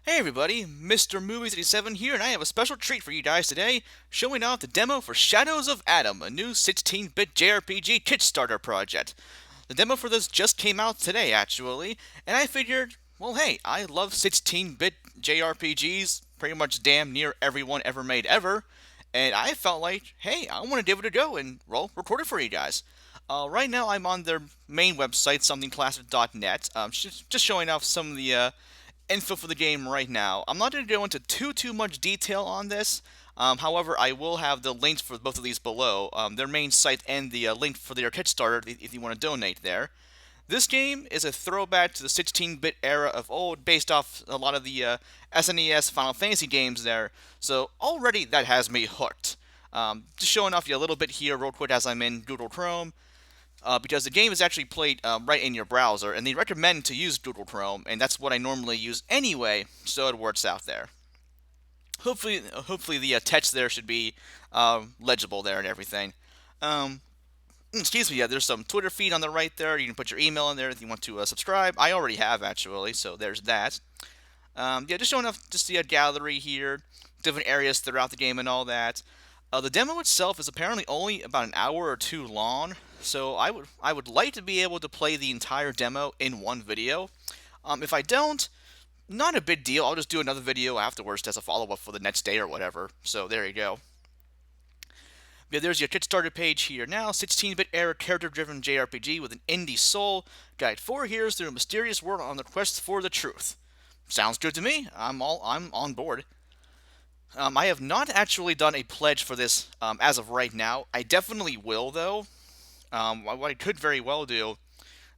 Hey everybody, Mr. Movies 87 here, and I have a special treat for you guys today, showing off the demo for Shadows of Adam, a new 16-bit JRPG Kickstarter project. The demo for this just came out today, actually, and I figured, well, hey, I love 16-bit JRPGs, pretty much damn near everyone ever made ever, and I felt like, hey, I want to give it a go and, well, record it for you guys. Right now, I'm on their main website, somethingclassic.net, just showing off some of the info for the game right now. I'm not going to go into too much detail on this. However, I will have the links for both of these below, their main site and the link for their Kickstarter if you want to donate there. This game is a throwback to the 16-bit era of old, based off a lot of the SNES Final Fantasy games there. So already that has me hooked. Just showing off you a little bit here real quick as I'm in Google Chrome because the game is actually played right in your browser, and they recommend to use Google Chrome, and that's what I normally use anyway, so it works out there. Hopefully the text there should be legible there and everything. Um, Excuse me, yeah, there's some Twitter feed on the right there. You can put your email in there if you want to subscribe. I already have, actually, so there's that. Yeah, just showing off just the gallery here, different areas throughout the game and all that. The demo itself is apparently only about an hour or two long, so I would like to be able to play the entire demo in one video. If I don't, not a big deal. I'll just do another video afterwards as a follow-up for the next day or whatever. So there you go. Yeah, there's your Kickstarter page here now. 16-bit era character-driven JRPG with an indie soul. Guide four heroes through a mysterious world on the quest for the truth. Sounds good to me. I'm on board. I have not actually done a pledge for this as of right now. I definitely will, though. What I could very well do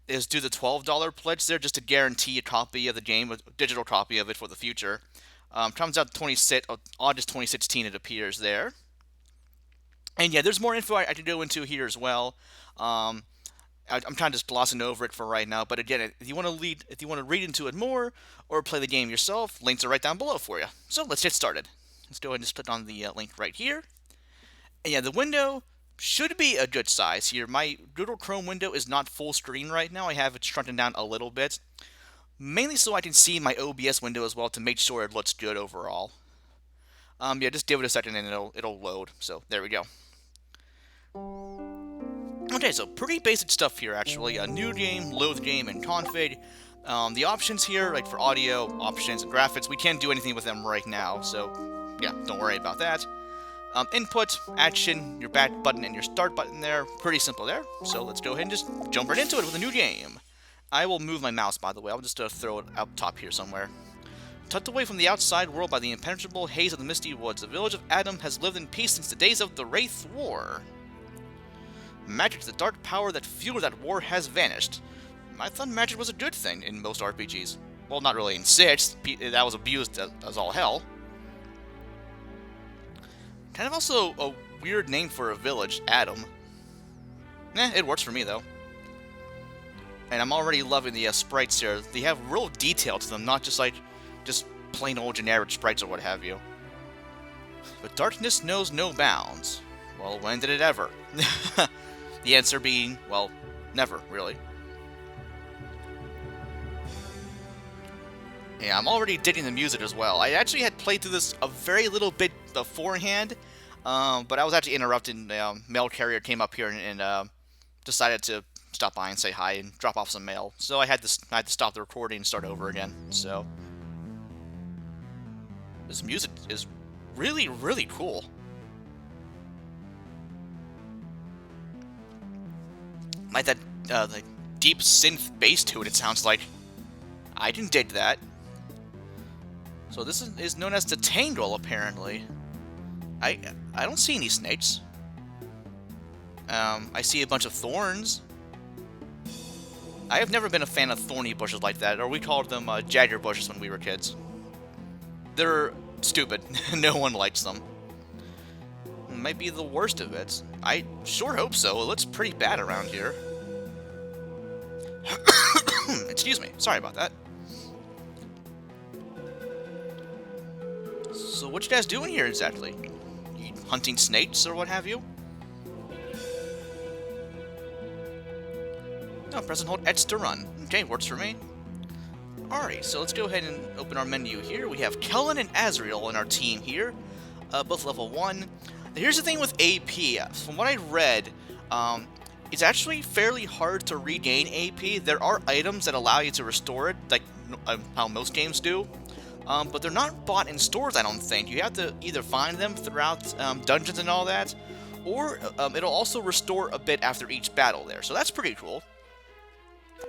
is do the $12 pledge there just to guarantee a copy of the game, a digital copy of it for the future. Comes out August 2016, it appears there. And yeah, there's more info I can go into here as well. I'm kind of just glossing over it for right now, but again, if you want to read into it more or play the game yourself, links are right down below for you. So let's get started. Let's go ahead and just click on the link right here. And yeah, the window should be a good size here. My Google Chrome window is not full screen right now. I have it shrunken down a little bit, mainly so I can see my OBS window as well to make sure it looks good overall. Yeah, just give it a second and it'll load. So there we go. Okay, so pretty basic stuff here actually. A new game, load game, and config. The options here, like for audio, options, and graphics, we can't do anything with them right now, so yeah, don't worry about that. Input, action, your back button, and your start button there. Pretty simple there. So let's go ahead and just jump right into it with a new game. I will move my mouse, by the way. I'll just throw it up top here somewhere. Tucked away from the outside world by the impenetrable haze of the misty woods, the village of Adam has lived in peace since the days of the Wraith War. Magic, the dark power that fueled that war, has vanished. I thought magic was a good thing in most RPGs. Well, not really in 6. That was abused as all hell. Kind of also a weird name for a village, Adam. It works for me, though. And I'm already loving the sprites here. They have real detail to them, not just plain old generic sprites or what have you. But darkness knows no bounds. Well, when did it ever? The answer being, well, never, really. Yeah, I'm already digging the music as well. I actually had played through this a very little bit beforehand, but I was actually interrupted. Mail carrier came up here and decided to stop by and say hi and drop off some mail. So I had to stop the recording and start over again. So this music is really, really cool. Like that the deep synth bass to it, it sounds like. I didn't dig that. So this is known as the Tangle, apparently. I don't see any snakes. I see a bunch of thorns. I have never been a fan of thorny bushes like that, or we called them jagger bushes when we were kids. They're stupid. No one likes them. It might be the worst of it. I sure hope so. It looks pretty bad around here. Excuse me. Sorry about that. So what you guys doing here exactly? You hunting snakes or what have you? No, press and hold X to run. Okay, works for me. Alright, so let's go ahead and open our menu here. We have Kellen and Azrael in our team here, both level 1. Here's the thing with AP. From what I read, it's actually fairly hard to regain AP. There are items that allow you to restore it, like how most games do, but they're not bought in stores, I don't think. You have to either find them throughout dungeons and all that, or it'll also restore a bit after each battle there, so that's pretty cool.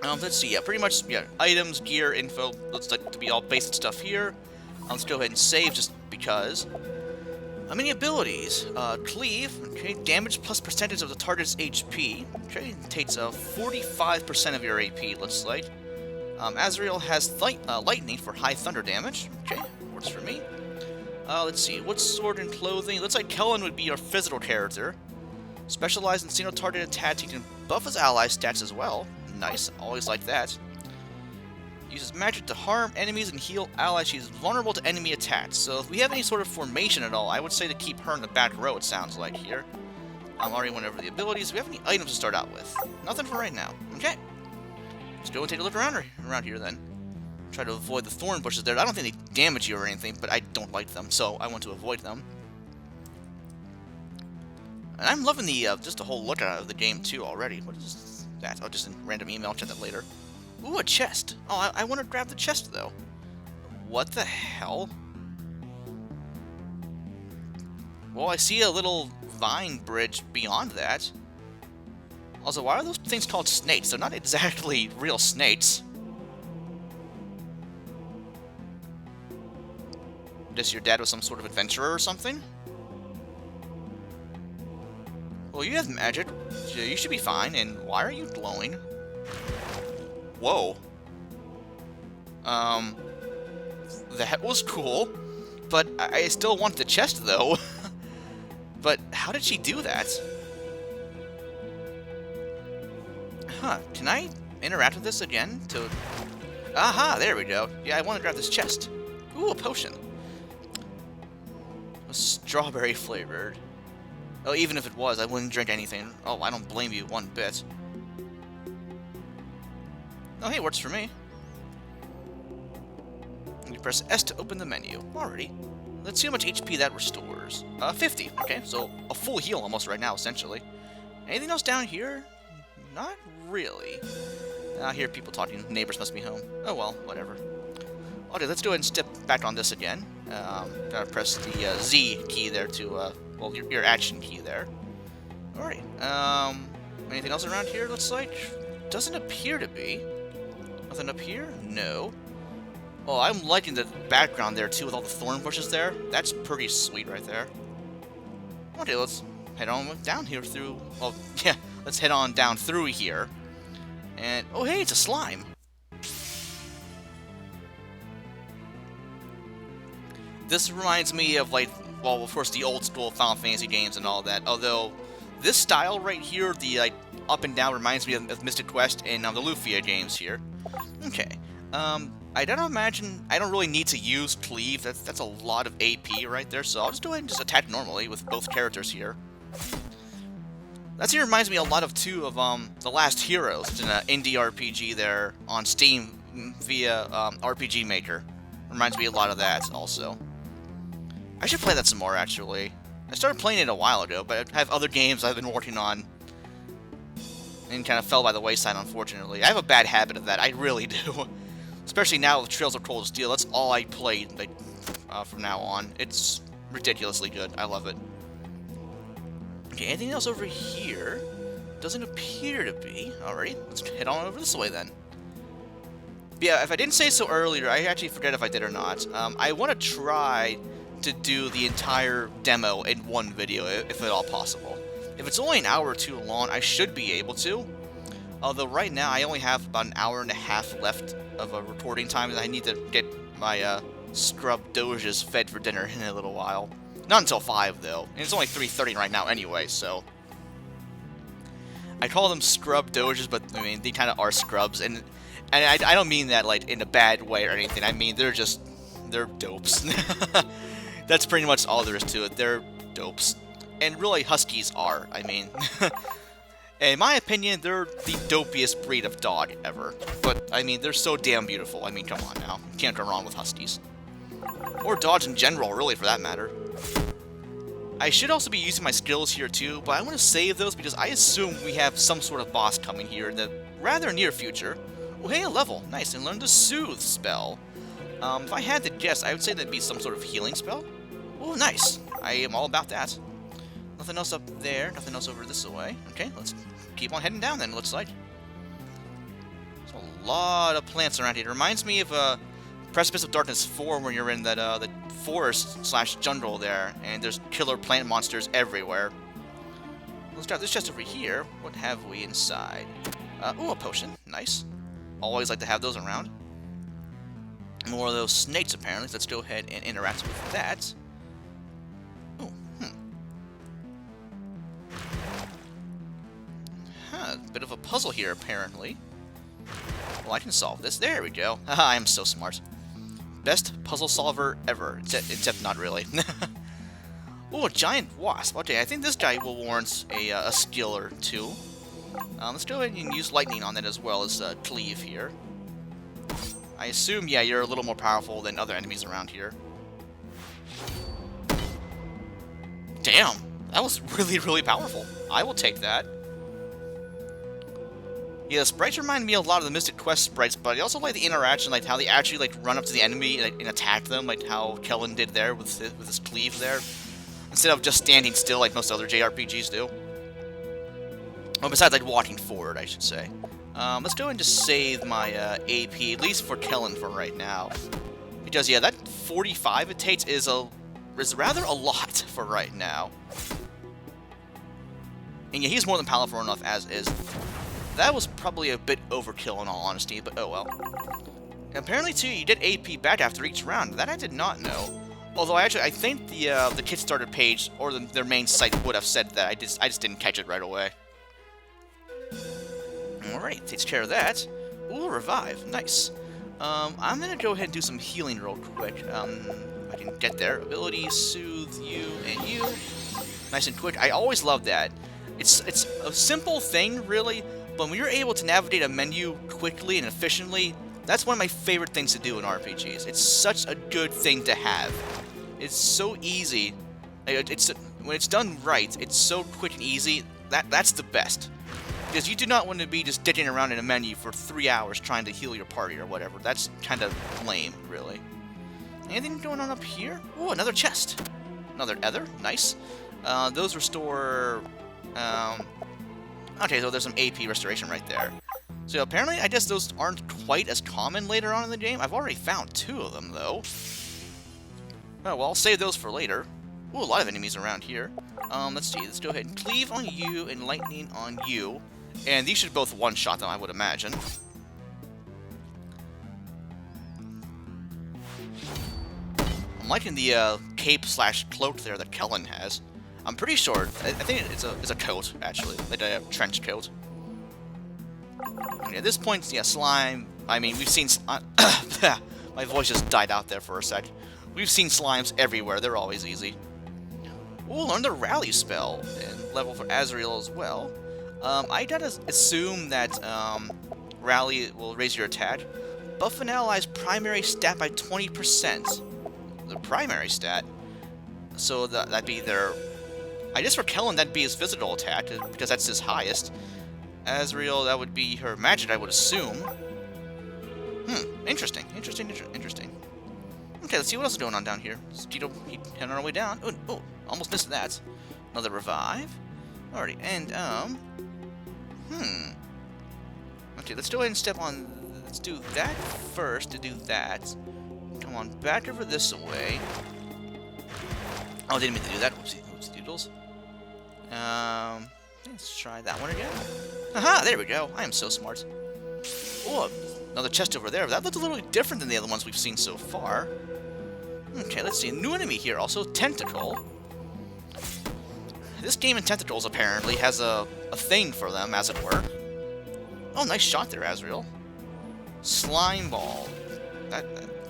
Let's see, yeah, pretty much, yeah, items, gear, info, looks like to be all basic stuff here. Let's go ahead and save just because. How many abilities? Cleave, okay, damage plus percentage of the target's HP. Okay, takes 45% of your AP, looks like. Azrael has lightning for high thunder damage. Okay, works for me. Let's see, what's sword and clothing? Looks like Kellen would be your physical character. Specialized in single target attacks, he can buff his ally stats as well. Nice, always like that. Uses magic to harm enemies and heal allies. She's vulnerable to enemy attacks. So if we have any sort of formation at all, I would say to keep her in the back row, it sounds like here. Already went over the abilities. Do we have any items to start out with? Nothing for right now. Okay. Let's go and take a look around here then. Try to avoid the thorn bushes there. I don't think they damage you or anything, but I don't like them, so I want to avoid them. And I'm loving the just the whole look of the game too already. What is that? Oh, just a random email. I'll check that later. Ooh, a chest. Oh, I want to grab the chest, though. What the hell? Well, I see a little vine bridge beyond that. Also, why are those things called snakes? They're not exactly real snakes. Guess your dad was some sort of adventurer or something? Well, you have magic. So you should be fine. And why are you glowing? Whoa. That was cool, but I still want the chest, though. But how did she do that? Huh, can I interact with this again to... Aha, there we go. Yeah, I want to grab this chest. Ooh, a potion. A strawberry flavored. Oh, even if it was, I wouldn't drink anything. Oh, I don't blame you one bit. Oh, hey, works for me. You press S to open the menu. Alrighty. Let's see how much HP that restores. 50. Okay, so a full heal almost right now, essentially. Anything else down here? Not really. I hear people talking. Neighbors must be home. Oh well, whatever. Okay, let's go ahead and step back on this again. Gotta press the Z key there to, well, your action key there. Alright. Anything else around here, looks like? Doesn't appear to be. Nothing up here? No. Oh, I'm liking the background there, too, with all the thorn bushes there. That's pretty sweet right there. Okay, let's head on down here through... Well, yeah, let's head on down through here. And, oh, hey, it's a slime. This reminds me of, like, well, of course, the old-school Final Fantasy games and all that. Although, this style right here, the, like, up and down, reminds me of Mystic Quest and the Lufia games here. Okay. I don't really need to use Cleave. That's a lot of AP right there, so I'll just go ahead and just attack normally with both characters here. That here reminds me a lot of, too, of The Last Heroes. It's an indie RPG there on Steam via RPG Maker. Reminds me a lot of that, also. I should play that some more, actually. I started playing it a while ago, but I have other games I've been working on and kind of fell by the wayside, unfortunately. I have a bad habit of that, I really do. Especially now with Trails of Cold Steel, that's all I play, like, from now on. It's ridiculously good, I love it. Okay, anything else over here? Doesn't appear to be. Alrighty, let's head on over this way then. But yeah, if I didn't say so earlier, I actually forget if I did or not. I want to try to do the entire demo in one video, if at all possible. If it's only an hour or two long, I should be able to. Although right now, I only have about an hour and a half left of a recording time, and I need to get my scrub doges fed for dinner in a little while. Not until 5, though. And it's only 3:30 right now anyway, so... I call them scrub doges, but, I mean, they kind of are scrubs, and I don't mean that, like, in a bad way or anything. I mean, they're dopes. That's pretty much all there is to it. They're dopes. And really, huskies are, I mean. In my opinion, they're the dopiest breed of dog ever. But, I mean, they're so damn beautiful. I mean, come on now. You can't go wrong with Huskies. Or dogs in general, really, for that matter. I should also be using my skills here too, but I want to save those because I assume we have some sort of boss coming here in the rather near future. Oh, hey, a level. Nice. And learn the Soothe spell. If I had to guess, I would say that'd be some sort of healing spell. Oh, nice. I am all about that. Nothing else up there. Nothing else over this way. Okay, let's keep on heading down then, it looks like. There's a lot of plants around here. It reminds me of Precipice of Darkness 4 when you're in that the forest/jungle there, and there's killer plant monsters everywhere. Let's grab this chest over here. What have we inside? Ooh, a potion. Nice. Always like to have those around. More of those snakes, apparently. Let's go ahead and interact with that. Ooh, bit of a puzzle here, apparently. Well, I can solve this. There we go. Haha, I am so smart. Best puzzle solver ever. Except not really. Ooh, a giant wasp. Okay, I think this guy will warrant a skill or two. Let's go ahead and use lightning on that as well as cleave here. I assume, yeah, you're a little more powerful than other enemies around here. Damn, that was really, really powerful. I will take that. Yeah, the sprites remind me a lot of the Mystic Quest sprites, but I also like the interaction, like how they actually like run up to the enemy and attack them, like how Kellen did there with his cleave there, instead of just standing still like most other JRPGs do. Well, besides like walking forward, I should say. Let's go and just save my AP, at least for Kellen for right now, because yeah, that 45 it takes is rather a lot for right now. And yeah, he's more than powerful enough as is. That was probably a bit overkill in all honesty, but oh well. And apparently too, you get AP back after each round. That I did not know. Although I think the Kickstarter page or their main site would have said that. I just didn't catch it right away. Alright, takes care of that. Ooh, revive. Nice. I'm gonna go ahead and do some healing real quick. I can get there. Ability, soothe you and you. Nice and quick. I always love that. It's a simple thing, really, but when you're able to navigate a menu quickly and efficiently, that's one of my favorite things to do in RPGs. It's such a good thing to have. It's so easy. When it's done right, it's so quick and easy. That's the best. Because you do not want to be just dicking around in a menu for 3 hours trying to heal your party or whatever. That's kind of lame, really. Anything going on up here? Oh, another chest. Another ether. Nice. Those restore... okay, so there's some AP restoration right there. So apparently, I guess those aren't quite as common later on in the game. I've already found 2 of them, though. Oh, well, I'll save those for later. Ooh, a lot of enemies around here. Let's see. Let's go ahead and cleave on you and lightning on you. And these should both one-shot them, I would imagine. I'm liking the cape/cloak there that Kellen has. I'm pretty sure. I think it's a coat, actually. Like a trench coat. Okay, at this point, yeah, slime. I mean, we've seen... my voice just died out there for a sec. We've seen slimes everywhere. They're always easy. Ooh, learn the rally spell. And level for Azrael as well. I gotta assume that rally will raise your attack. Buff an ally's primary stat by 20%. The primary stat? So that'd be their... I guess for Kellen, that'd be his physical attack, because that's his highest. Azrael, that would be her magic, I would assume. Interesting. Okay, let's see what else is going on down here. Let's keep heading our way down. Oh, almost missed that. Another revive. Alrighty, and, okay, let's go ahead and step on... Let's do that first to do that. Come on, back over this way. Oh, didn't mean to do that. Whoopsie doodles. Let's try that one again. Aha, there we go. I am so smart. Oh, another chest over there. That looks a little different than the other ones we've seen so far. Okay, let's see. A new enemy here also. Tentacle. This game in Tentacles apparently has a thing for them, as it were. Oh, nice shot there, Azrael. Slime ball.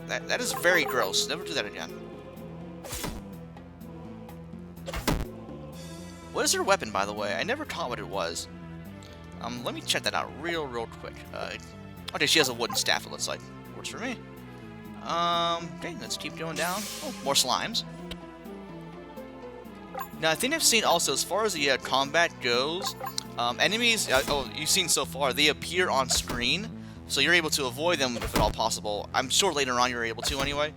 That is very gross. Never do that again. What is her weapon, by the way? I never caught what it was. Let me check that out real quick. Okay, she has a wooden staff, it looks like. Works for me. Okay, let's keep going down. Oh, more slimes. Now, I think I've seen also, as far as the combat goes, enemies, you've seen so far, they appear on screen, so you're able to avoid them if at all possible. I'm sure later on you're able to anyway.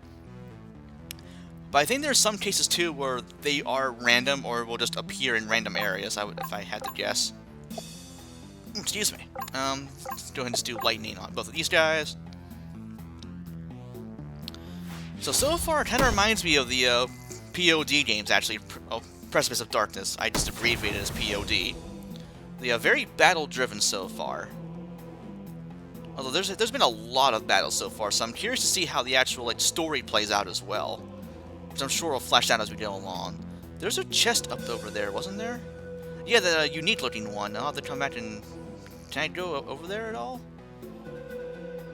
But I think there's some cases too where they are random or will just appear in random areas, if I had to guess. Excuse me. Let's go ahead and just do lightning on both of these guys. So far, it kind of reminds me of the POD games, actually. Oh, Precipice of Darkness. I just abbreviated it as POD. They are very battle-driven so far. Although there's been a lot of battles so far, so I'm curious to see how the actual story plays out as well, which I'm sure will flesh out as we go along. There's a chest up over there, wasn't there? Yeah, the unique-looking one. I'll have to come back and... Can I go over there at all?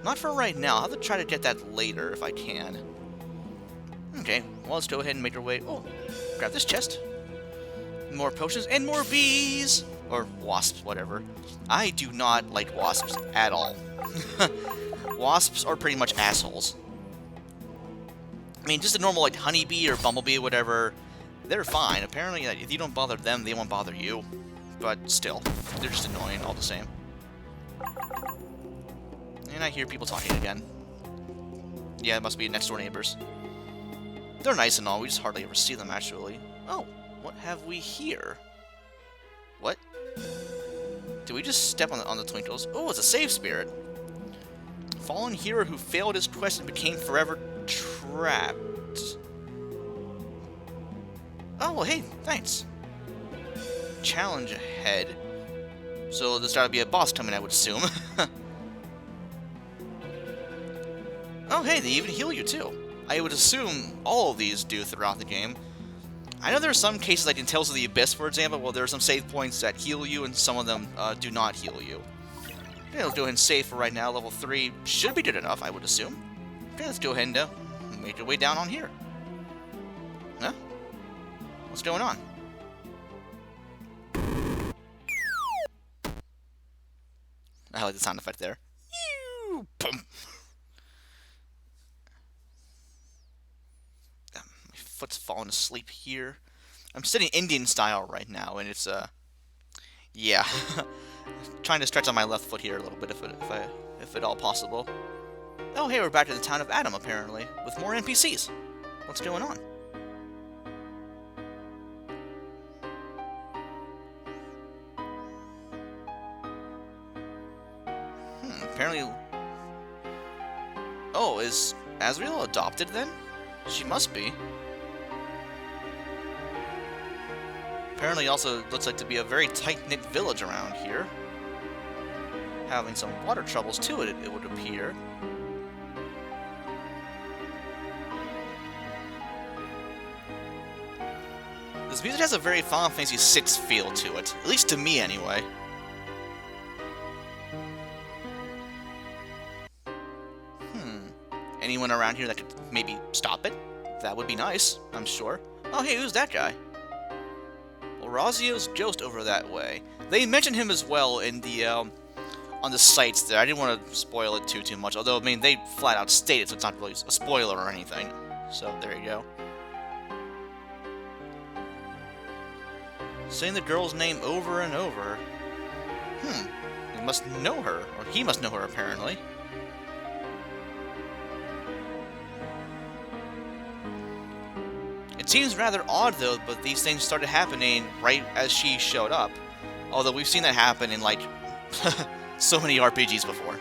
Not for right now. I'll have to try to get that later if I can. Okay, well, let's go ahead and make our way... Oh, grab this chest. More potions and more bees! Or wasps, whatever. I do not like wasps at all. Wasps are pretty much assholes. I mean, just a normal, honeybee or bumblebee or whatever, they're fine. Apparently, if you don't bother them, they won't bother you. But still, they're just annoying all the same. And I hear people talking again. Yeah, it must be next door neighbors. They're nice and all, we just hardly ever see them, actually. Oh, what have we here? What? Did we just step on the twinkles? Oh, it's a save spirit. Fallen hero who failed his quest and became forever trapped. Oh, well, hey, thanks. Challenge ahead. So there's gotta be a boss coming, I would assume. Oh, hey, they even heal you, too. I would assume all of these do throughout the game. I know there are some cases like in Tales of the Abyss, for example, where there are some save points that heal you, and some of them do not heal you. Okay, let's go ahead and save for right now. Level 3 should be good enough, I would assume. Okay, let's go ahead and make our way down on here. Huh? What's going on? I like the sound effect there. Boom. My foot's falling asleep here. I'm sitting Indian style right now, and it's yeah, trying to stretch on my left foot here a little bit, if at all possible. Oh, hey, we're back to the town of Adam, apparently, with more NPCs. What's going on? Apparently... Oh, is Azrael adopted, then? She must be. Apparently also looks like to be a very tight-knit village around here. Having some water troubles, too, it would appear. This music has a very Final Fantasy VI feel to it. At least to me, anyway. Anyone around here that could maybe stop it? That would be nice, I'm sure. Oh, hey, who's that guy? Orazio's Ghost over that way. They mentioned him as well in the, on the sites there. I didn't want to spoil it too much, although, I mean, they flat out stated, so it's not really a spoiler or anything. So, there you go. Saying the girl's name over and over. You must know her, or he must know her, apparently. It seems rather odd, though, but these things started happening right as she showed up. Although we've seen that happen in, like, so many RPGs before.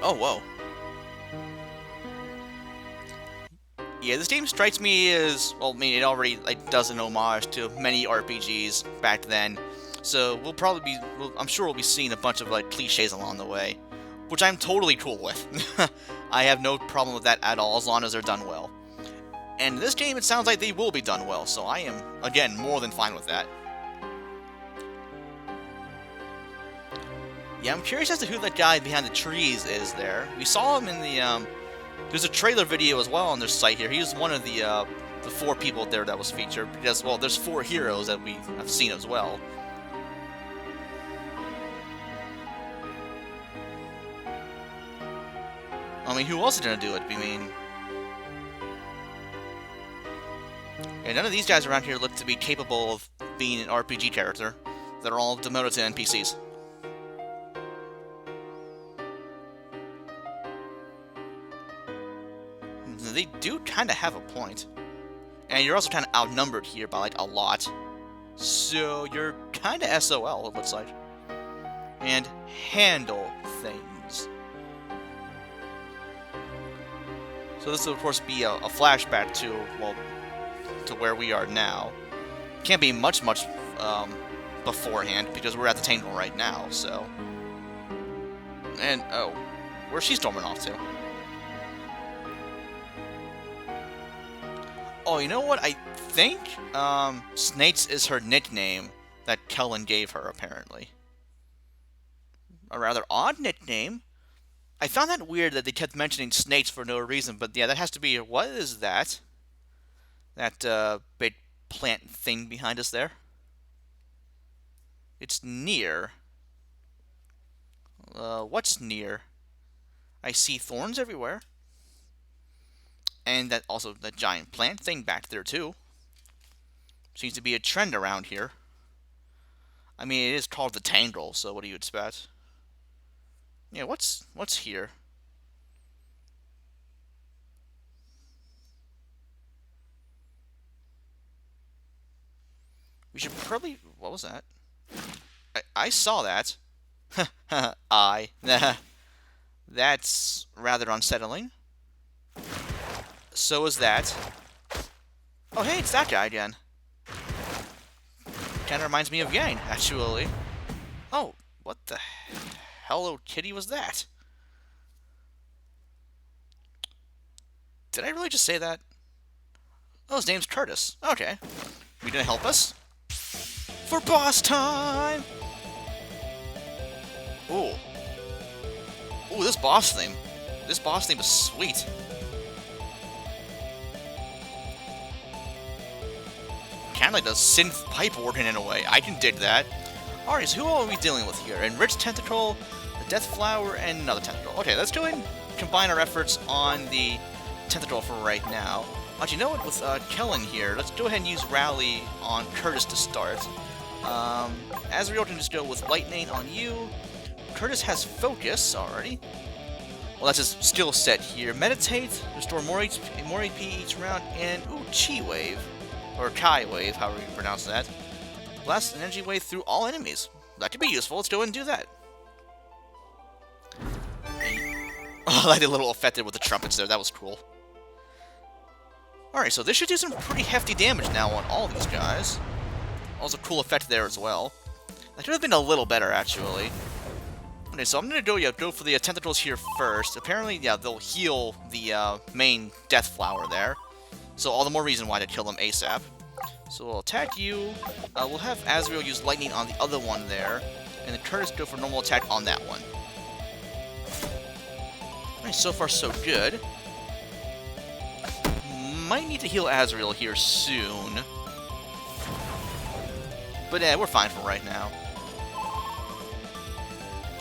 Oh, whoa. Yeah, this game strikes me as, well, I mean, it already, like, does an homage to many RPGs back then. So we'll probably be, I'm sure we'll be seeing a bunch of, like, cliches along the way. Which I'm totally cool with. I have no problem with that at all, as long as they're done well. And in this game, it sounds like they will be done well, so I am, again, more than fine with that. Yeah, I'm curious as to who that guy behind the trees is there. We saw him in the, there's a trailer video as well on their site here. He was one of the 4 people there that was featured. Because, well, there's 4 heroes that we have seen as well. mean, who else is gonna do it? I mean, and none of these guys around here look to be capable of being an RPG character. They're all demoted to NPCs. They do kind of have a point. And you're also kind of outnumbered here by, like, a lot. So you're kind of SOL, it looks like. And handle things. So this will, of course, be a flashback to, well, to where we are now. Can't be much beforehand, because we're at the Tangle right now, so... And, oh, where's she storming off to? Oh, you know what? I think Snates is her nickname that Kellen gave her, apparently. A rather odd nickname. I found that weird that they kept mentioning Snates for no reason, but yeah, that has to be... What is that? That big plant thing behind us there? It's near. What's near? I see thorns everywhere. And that also the giant plant thing back there too. Seems to be a trend around here. I mean, it is called the Tangle, so what do you expect? Yeah, what's here? We should probably... What was that? I saw that. That's rather unsettling. So is that. Oh, hey, it's that guy again. Kinda reminds me of Yang, actually. Oh, what the Hello Kitty was that? Did I really just say that? Oh, his name's Curtis. Okay. You gonna help us? For boss time! Ooh. Ooh, this boss theme. This boss theme is sweet. Kind of like the synth pipe organ in a way. I can dig that. Alright, so who are we dealing with here? Enriched Tentacle, the Death Flower, and another Tentacle. Okay, let's go ahead and combine our efforts on the Tentacle for right now. Actually, you know what? With Kellen here, let's go ahead and use Rally on Curtis to start. Azrael can just go with Lightning on you. Curtis has Focus already. Well, that's his skill set here. Meditate, restore more AP each round, and ooh, Chi Wave. Or Kai Wave, however you pronounce that. Blast an energy wave through all enemies. That could be useful. Let's go ahead and do that. Oh, I did a little affected with the trumpets there. That was cool. Alright, so this should do some pretty hefty damage now on all these guys. Also, cool effect there as well. That could have been a little better, actually. Okay, so I'm gonna go for the tentacles here first. Apparently, yeah, they'll heal the main Death Flower there. So all the more reason why to kill them ASAP. So we'll attack you. We'll have Azrael use Lightning on the other one there. And then Curtis go for normal attack on that one. Alright, so far so good. Might need to heal Azrael here soon. But yeah, we're fine for right now.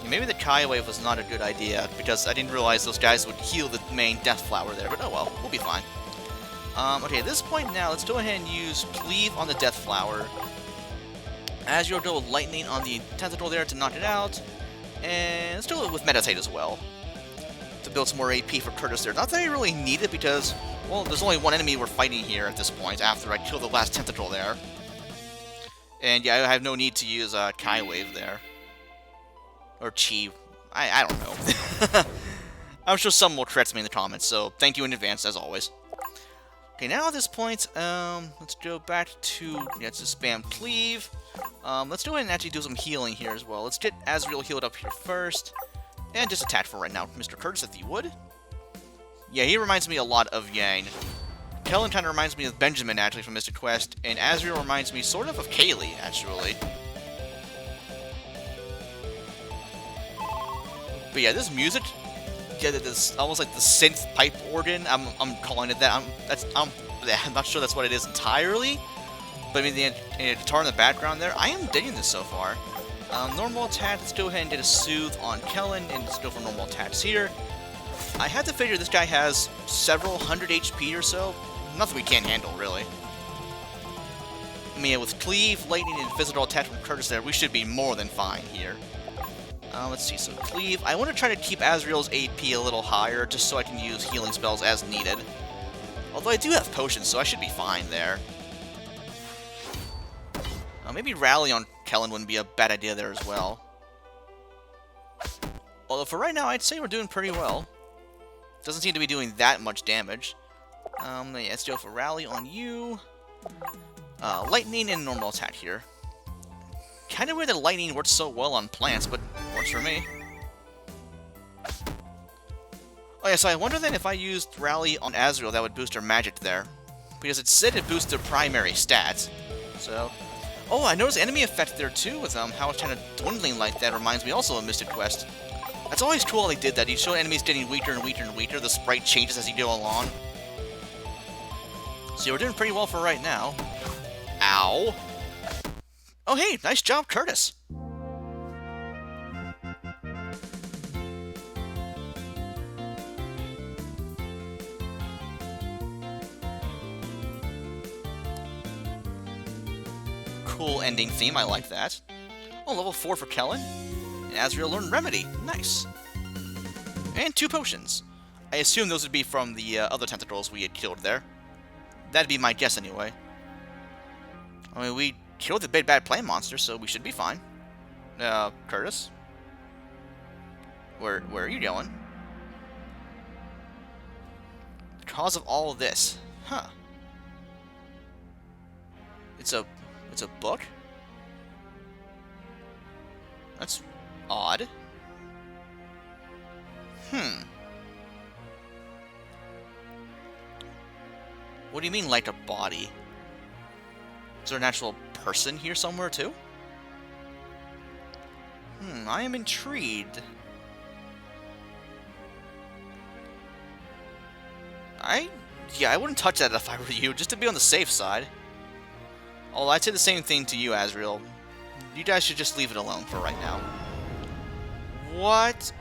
Maybe the Kai Wave was not a good idea, because I didn't realize those guys would heal the main Death Flower there, but oh well, we'll be fine. Okay, at this point now, let's go ahead and use Cleave on the Death Flower. Azrael go with Lightning on the Tentacle there to knock it out. And let's do it with Meditate as well, to build some more AP for Curtis there. Not that I really need it, because, well, there's only one enemy we're fighting here at this point, after I kill the last Tentacle there. And yeah, I have no need to use Kai Wave there. Or Chi. I don't know. I'm sure someone will correct me in the comments, so thank you in advance, as always. Okay, now at this point, let's go back to, let's just spam Cleave. Let's go ahead and actually do some healing here as well. Let's get Azrael healed up here first. And just attack for right now, Mr. Curtis, if you would. Yeah, he reminds me a lot of Yang. Kellen kind of reminds me of Benjamin, actually, from Mystic Quest. And Azrael reminds me sort of Kaylee, actually. But yeah, this music, yeah, this almost like the synth pipe organ. I'm calling it that. I'm not sure that's what it is entirely. But I mean, the guitar in the background there, I am digging this so far. Normal attack. Let's go ahead and get a soothe on Kellen, and let's go for normal attacks here. I had to figure this guy has several hundred HP or so. Nothing we can't handle, really. I mean, with Cleave, Lightning, and Physical Attack from Curtis there, we should be more than fine here. Let's see, so Cleave. I want to try to keep Azrael's AP a little higher, just so I can use healing spells as needed. Although I do have potions, so I should be fine there. Maybe Rally on Kellen wouldn't be a bad idea there as well. Although for right now, I'd say we're doing pretty well. Doesn't seem to be doing that much damage. Let's go for Rally on you. Lightning and normal attack here. Kind of weird that Lightning works so well on plants, but works for me. Oh yeah, so I wonder then if I used Rally on Azrael, that would boost her magic there. Because it said it boosted her primary stats. So... Oh, I noticed enemy effect there too, with how it's kind of dwindling like that. Reminds me also of Mystic Quest. That's always cool how they did that. You show enemies getting weaker and weaker and weaker. The sprite changes as you go along. So we're doing pretty well for right now. Ow! Oh hey, nice job, Curtis! Cool ending theme, I like that. Oh, level 4 for Kellen. And Azrael learned Remedy. Nice. And 2 potions. I assume those would be from the other tentacles we had killed there. That'd be my guess anyway. I mean, we killed the big bad plant monster, so we should be fine. Curtis? Where are you going? The cause of all of this. Huh. It's a book? That's odd. What do you mean, like a body? Is there an actual person here somewhere, too? I am intrigued. Yeah, I wouldn't touch that if I were you, just to be on the safe side. Although I'd say the same thing to you, Azrael. You guys should just leave it alone for right now. What?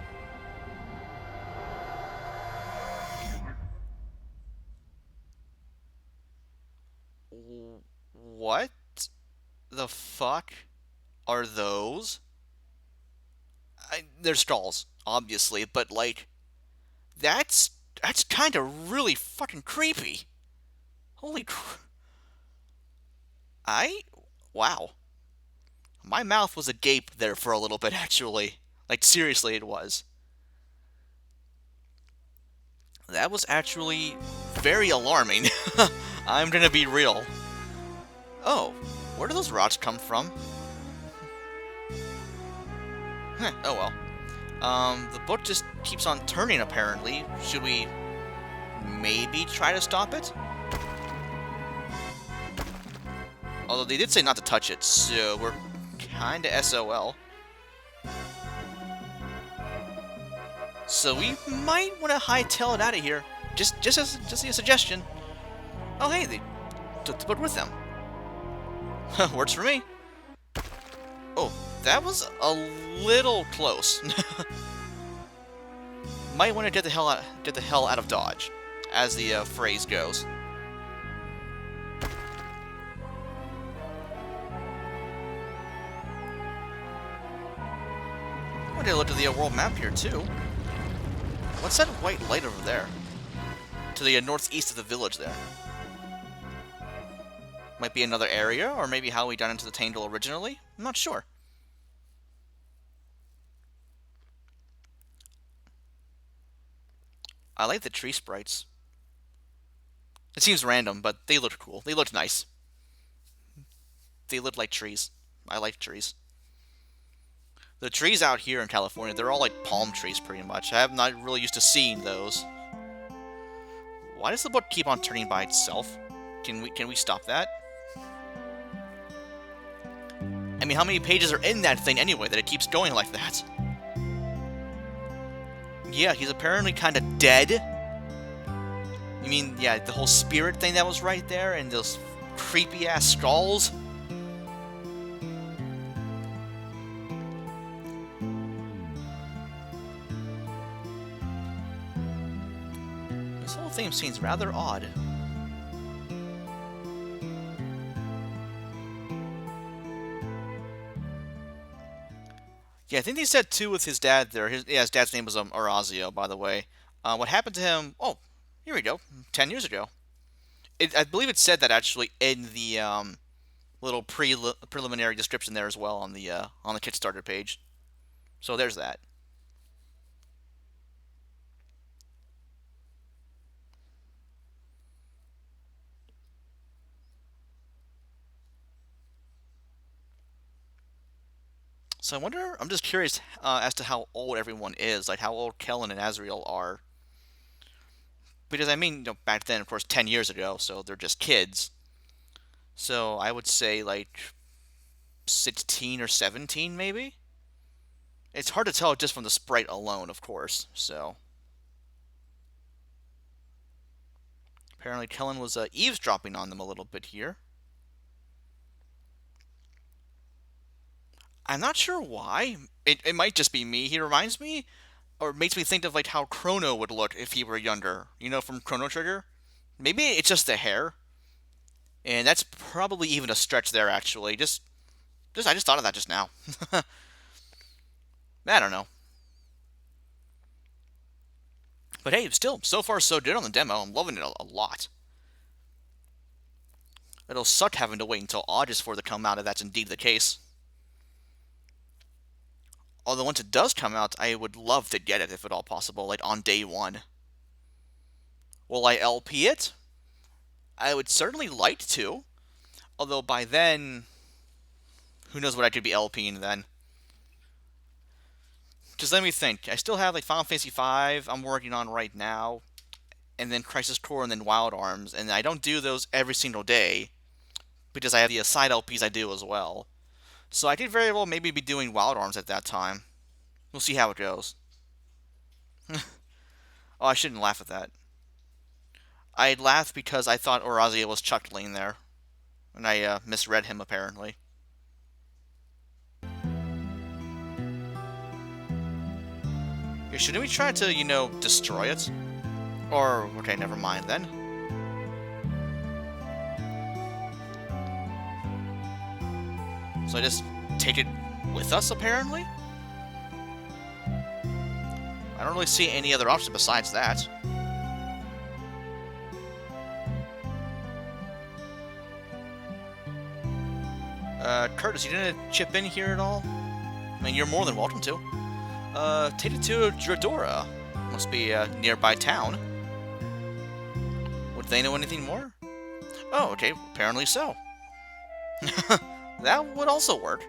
What the fuck are those? They're skulls, obviously, but like, that's kind of really fucking creepy. Holy crap. Wow. My mouth was agape there for a little bit, actually. Like, seriously, it was. That was actually very alarming. I'm gonna be real. Oh, where do those rocks come from? Oh well. The book just keeps on turning, apparently. Should we maybe try to stop it? Although they did say not to touch it, so we're kinda SOL. So we might want to hightail it out of here. Just as a suggestion. Oh hey, they took the book with them. Works for me. Oh, that was a little close. Might want to get the hell out of Dodge, as the phrase goes. I want to look at the world map here too. What's that white light over there? To the northeast of the village there. Might be another area, or maybe how we got into the Tangle originally. I'm not sure. I like the tree sprites. It seems random, but they look cool. They look nice. They look like trees. I like trees. The trees out here in California, they're all like palm trees pretty much. I'm not really used to seeing those. Why does the book keep on turning by itself? Can we stop that? I mean, how many pages are in that thing anyway that it keeps going like that? Yeah, he's apparently kind of dead. You mean, yeah, the whole spirit thing that was right there and those creepy-ass skulls? theme seems rather odd. Yeah, I think he said too with his dad there. His dad's name was Orazio, by the way. What happened to him? Oh, here we go. 10 years ago. I believe it said that actually in the little preliminary description there as well on the Kickstarter page. So there's that. So I wonder. I'm just curious as to how old everyone is, like how old Kellen and Azriel are. Because I mean, back then, of course, 10 years ago, so they're just kids. So I would say like 16 or 17, maybe. It's hard to tell just from the sprite alone, of course. So apparently, Kellen was eavesdropping on them a little bit here. I'm not sure why. It might just be me. He reminds me, or makes me think of like how Chrono would look if he were younger. From Chrono Trigger. Maybe it's just the hair, and that's probably even a stretch there. Actually, I just thought of that just now. I don't know, but hey, still, so far so good on the demo. I'm loving it a lot. It'll suck having to wait until August for it to come out if that's indeed the case. Although once it does come out, I would love to get it if at all possible, like on day one. Will I LP it? I would certainly like to. Although by then, who knows what I could be LPing then. Just let me think. I still have like Final Fantasy V I'm working on right now, and then Crisis Core and then Wild Arms, and I don't do those every single day because I have the side LPs I do as well. So I could very well maybe be doing Wild Arms at that time. We'll see how it goes. Oh, I shouldn't laugh at that. I laughed because I thought Orazio was chuckling there, and I misread him apparently. Yeah, shouldn't we try to, destroy it? Or, okay, never mind then. So I just take it with us, apparently? I don't really see any other option besides that. Curtis, you didn't chip in here at all? I mean, you're more than welcome to. Take it to Dradora. Must be a nearby town. Would they know anything more? Oh, okay, apparently so. That would also work.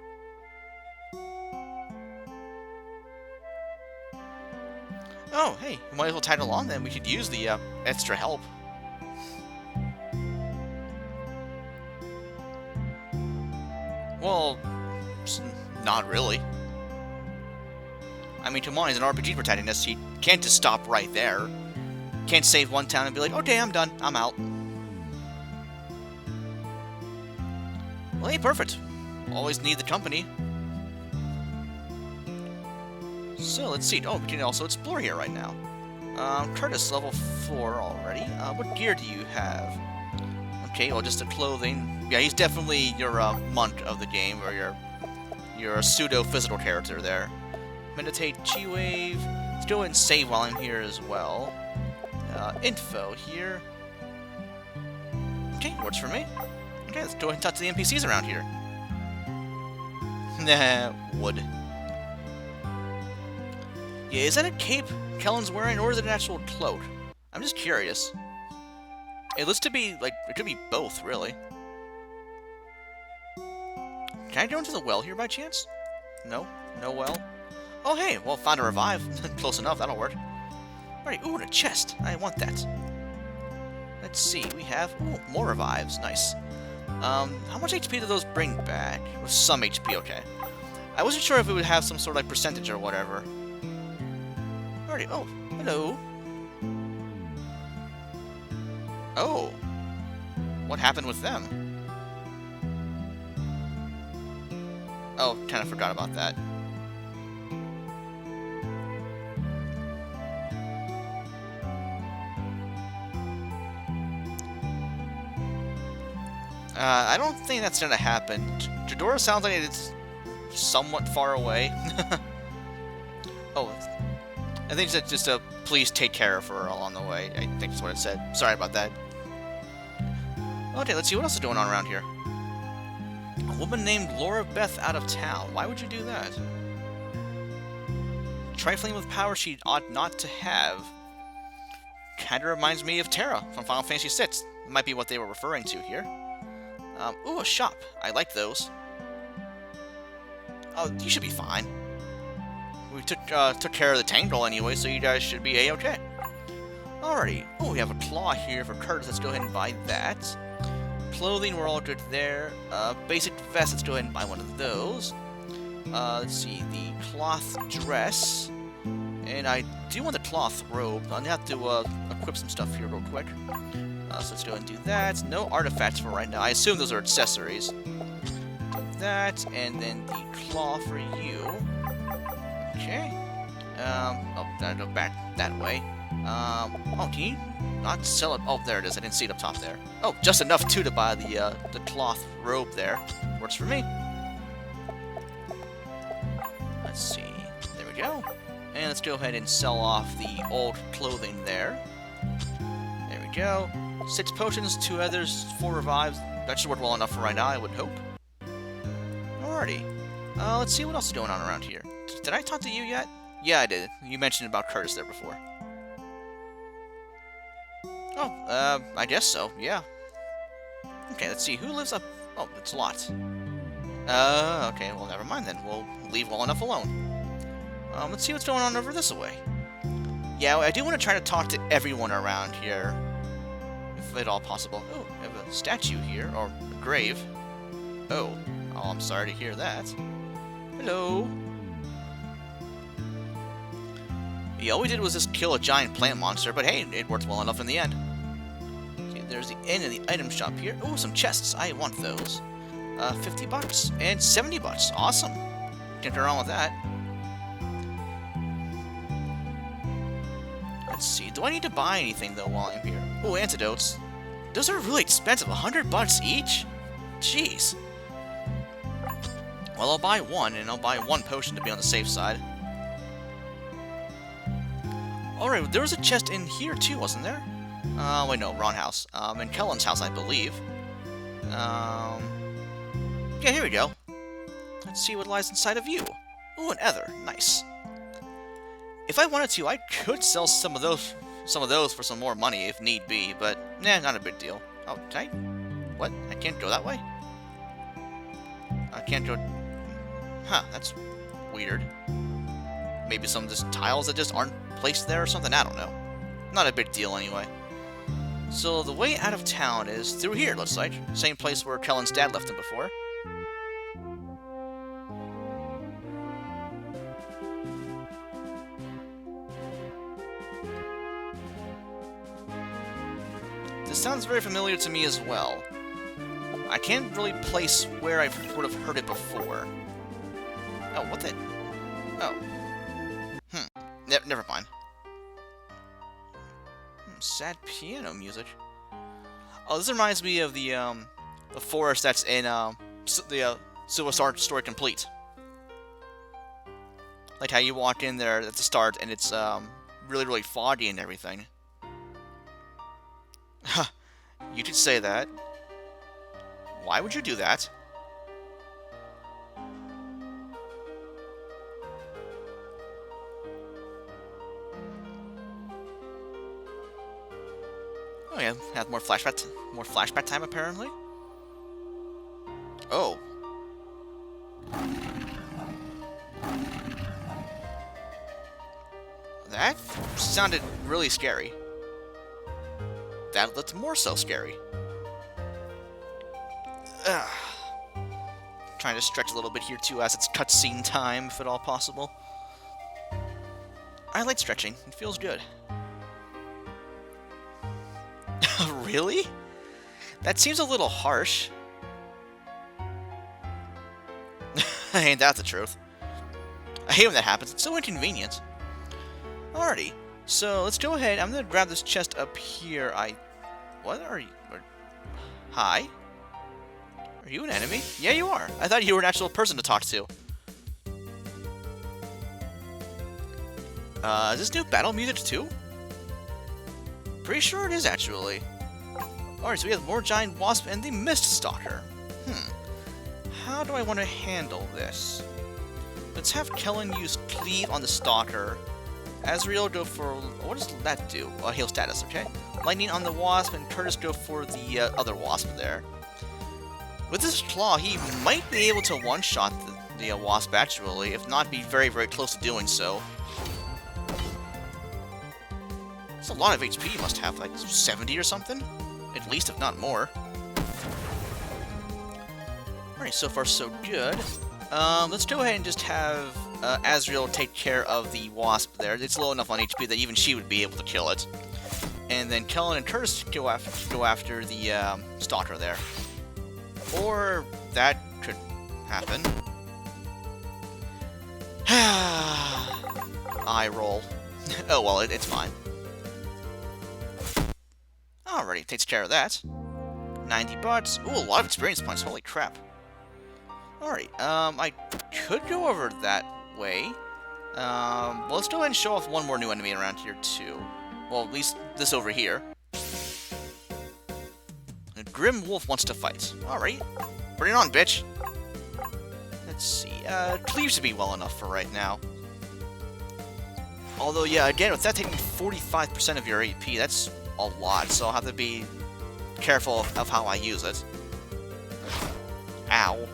Oh, hey, we might as well tag along then. We could use the extra help. Well, not really. I mean, come on, he's an RPG protagonist. He can't just stop right there. Can't save one town and be like, okay, I'm done. I'm out. Well, hey, perfect. Always need the company. So, let's see. Oh, we can also explore here right now. Curtis, level 4 already. What gear do you have? Okay, well, just the clothing. Yeah, he's definitely your monk of the game, or your pseudo-physical character there. Meditate, Chi-Wave. Let's go ahead and save while I'm here as well. Info here. Okay, works for me. Okay, let's go ahead and talk to the NPCs around here. Nah, wood. Yeah, is that a cape Kellen's wearing, or is it an actual cloak? I'm just curious. It looks to be, like, it could be both, really. Can I go into the well here by chance? No? No well? Oh, hey, well, found a revive. Close enough, that'll work. Alright, ooh, and a chest. I want that. Let's see, we have, ooh, more revives. Nice. How much HP do those bring back? With some HP, okay. I wasn't sure if it would have some sort of, like, percentage or whatever. Alrighty, oh, hello. Oh. What happened with them? Oh, kind of forgot about that. I don't think that's gonna happen. Jadora sounds like it's somewhat far away. Oh, I think it's just a please take care of her along the way. I think that's what it said. Sorry about that. Okay, let's see what else is going on around here. A woman named Laura Beth out of town. Why would you do that? Trifling with power she ought not to have. Kinda reminds me of Terra from Final Fantasy VI. It might be what they were referring to here. Ooh, a shop. I like those. Oh, you should be fine. We took care of the Tangrel anyway, so you guys should be A-okay. Alrighty. Oh, we have a claw here for Curtis. Let's go ahead and buy that. Clothing, we're all good there. Basic vest, let's go ahead and buy one of those. Let's see, the cloth dress. And I do want the cloth robe. I'm gonna have to equip some stuff here real quick. So let's go ahead and do that. No artifacts for right now. I assume those are accessories. Do that, and then the claw for you. Okay. Oh, gotta go back that way. Oh, can you not sell it? Oh, there it is. I didn't see it up top there. Oh, just enough, too, to buy the cloth robe there. Works for me. Let's see. There we go. And let's go ahead and sell off the old clothing there. There we go. 6 potions, 2 others, 4 revives. That should work well enough for right now, I would hope. Alrighty. Let's see what else is going on around here. Did I talk to you yet? Yeah, I did. You mentioned about Curtis there before. Oh, I guess so, yeah. Okay, let's see. Who lives up... Oh, it's lots. Okay, well, never mind then. We'll leave well enough alone. Let's see what's going on over this way. Yeah, I do want to try to talk to everyone around here. If at all possible. Oh, I have a statue here, or a grave. Oh, I'm sorry to hear that. Hello. Yeah, all we did was just kill a giant plant monster, but hey, it worked well enough in the end. Okay, there's the end of the item shop here. Oh, some chests. I want those. 50 bucks and 70 bucks. Awesome. Can't go wrong with that. Let's see. Do I need to buy anything, though, while I'm here? Oh, antidotes. Those are really expensive. 100 bucks each? Jeez. Well, I'll buy one, and I'll buy 1 potion to be on the safe side. Alright, there was a chest in here, too, wasn't there? Wait, no, wrong house. In Kellen's house, I believe. Yeah, here we go. Let's see what lies inside of you. Ooh, an ether. Nice. If I wanted to, I could sell some of those for some more money if need be, but nah, not a big deal. Oh, can I? What? I can't go that way? I can't go... Huh, that's weird. Maybe some just tiles that just aren't placed there or something? I don't know. Not a big deal anyway. So the way out of town is through here, looks like. Same place where Kellen's dad left him before. This sounds very familiar to me as well. I can't really place where I would have heard it before. Oh, what the... Oh. Never mind. Sad piano music. Oh, this reminds me of the forest that's in the Silver Star Story Complete. Like how you walk in there at the start and it's really, really foggy and everything. Huh. You could say that. Why would you do that? Oh yeah, have more flashback time apparently. Oh. That sounded really scary. That looked more so scary. Ugh. Trying to stretch a little bit here too as it's cutscene time, if at all possible. I like stretching. It feels good. Really? That seems a little harsh. Ain't that the truth? I hate when that happens. It's so inconvenient. Alrighty. So, let's go ahead. I'm gonna grab this chest up here. What are you... Hi? Are you an enemy? Yeah, you are. I thought you were an actual person to talk to. Is this new battle music too? Pretty sure it is, actually. Alright, so we have more giant wasp and the Mist Stalker. How do I want to handle this? Let's have Kellen use Cleave on the Stalker. Azrael go for... what does that do? Heal status, okay. Lightning on the Wasp, and Curtis go for the other Wasp there. With this Claw, he might be able to one-shot the Wasp, actually, if not be very, very close to doing so. It's a lot of HP he must have, like 70 or something? At least, if not more. Alright, so far so good. Let's go ahead and just have Azrael take care of the Wasp there. It's low enough on HP that even she would be able to kill it. And then Kellen and Curtis go after the Stalker there. Or that could happen. Eye roll. Oh well, it's fine. Alrighty, takes care of that. 90 bucks. Ooh, a lot of experience points. Holy crap. Alright, I could go over that way. Well, let's go ahead and show off one more new enemy around here, too. Well, at least this over here. A Grim Wolf wants to fight. Alright. Bring it on, bitch. Let's see. Cleave should be well enough for right now. Although, yeah, again, with that taking 45% of your AP, that's a lot, so I'll have to be careful of how I use it. Ow.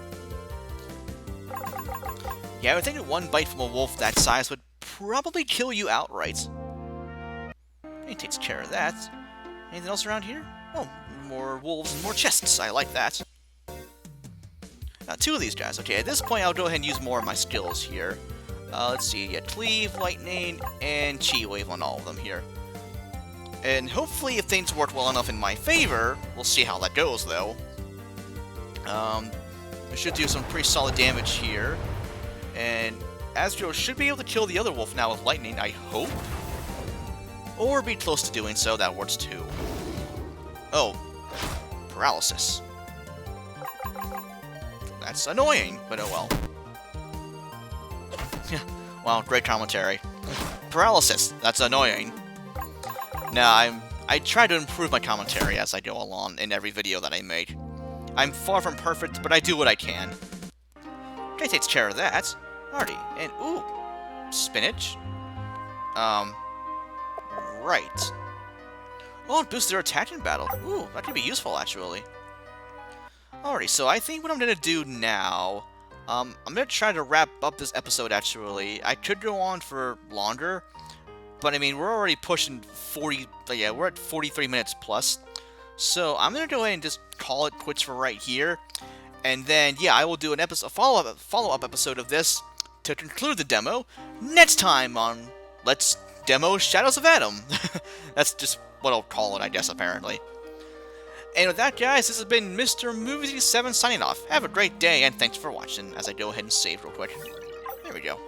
Yeah, I would think that one bite from a wolf that size would probably kill you outright. He takes care of that. Anything else around here? Oh, more wolves and more chests. I like that. Now, 2 of these guys. Okay, at this point, I'll go ahead and use more of my skills here. Let's see. Yeah, Cleave, Lightning, and Chi Wave on all of them here. And hopefully, if things work well enough in my favor, we'll see how that goes, though. We should do some pretty solid damage here. And Azrael should be able to kill the other wolf now with Lightning, I hope. Or be close to doing so, that works too. Oh, paralysis. That's annoying, but oh well. Wow, great commentary. Paralysis, that's annoying. Now, I try to improve my commentary as I go along in every video that I make. I'm far from perfect, but I do what I can. Okay, takes care of that. Alrighty, and ooh, spinach. Right. Oh, it boosts their attack in battle. Ooh, that could be useful, actually. Alrighty, so I think what I'm gonna do now, I'm gonna try to wrap up this episode, actually. I could go on for longer, but I mean, we're already pushing 40, yeah, we're at 43 minutes plus. So I'm gonna go ahead and just call it quits for right here. And then, yeah, I will do an episode, a follow-up episode of this to conclude the demo next time on Let's Demo Shadows of Adam. That's just what I'll call it, I guess, apparently. And with that, guys, this has been Mr. Movies 7 signing off. Have a great day, and thanks for watching as I go ahead and save real quick. There we go.